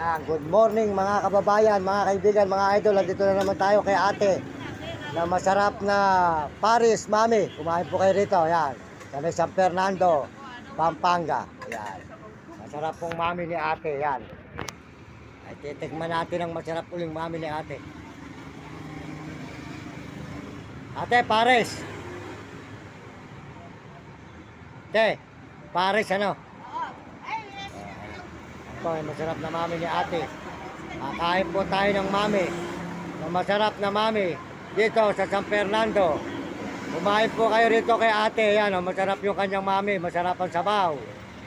Yan, good morning mga kababayan, mga kaibigan, mga idol. Nandito na naman tayo kay ate na masarap na Paris, mami. Kumain po kayo rito, yan. Kami San Fernando, Pampanga. Yan. Masarap pong mami ni ate, yan. Ay, titikman natin ang masarap uling mami ni ate. Ate, Paris. Ate, Paris ano? Ito ay masarap na mami ni ate. Kakain po tayo ng mami. Na masarap na mami. Dito sa San Fernando. Kumain po kayo rito kay ate. Yan, masarap yung kanyang mami. Masarap ang sabaw.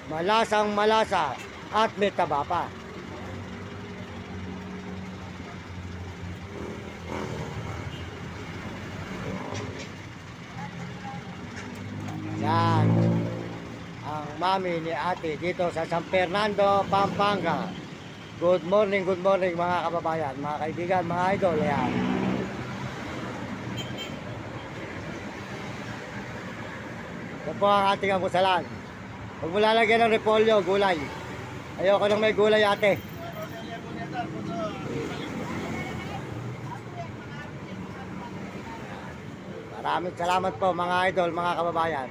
Malasang malasa. At may taba pa. Yan. Ang mami ni ate dito sa San Fernando, Pampanga. Good morning mga kababayan, mga kaibigan, mga idol. Yan. Ito po ang ating almusalan. Huwag mo lalagyan ng repolyo, gulay. Ayoko nang may gulay ate. Maraming salamat po mga idol, mga kababayan.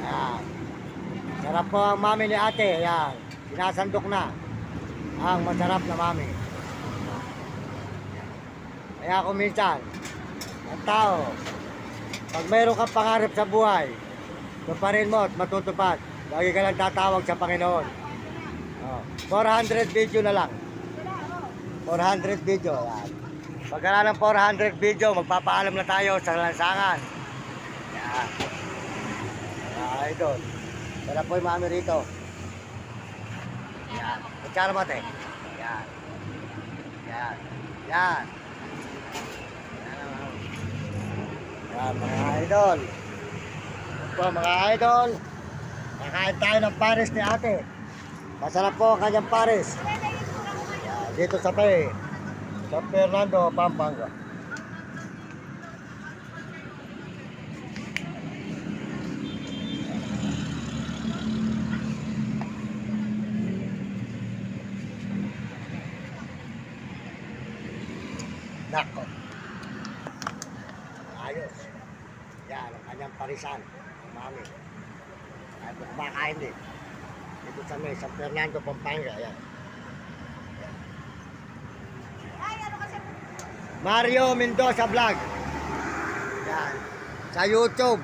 Yan. Sarap po ang mami ni ate. Yan. Sinasandok na ang masarap na mami. Kaya kung minsan, ang tao, pag mayroon kang pangarap sa buhay, tuparin mo at matutupad. Lagi ka lang tatawag sa Panginoon. 400 video na lang. 400 video. Yan. Pagkala ng 400 video, magpapaalam na tayo sa lansangan. Yan. Idol. Wala po yung mami rito. Yan. Kutsara mate. Yan. Yan. Yan. Yan mga idol. Yan po mga idol. Kakain tayo ng Paris ni ate. Masarap po ang kanyang Paris. Yan. Dito sa San Fernando, Pampanga. Nako. Ayos. Yan, ang kanyang parisan. Mami. Ay, kumakain din. Dito sa San Fernando, Pampanga. Yan. Mario Mendoza Vlog. Yan. Sa YouTube.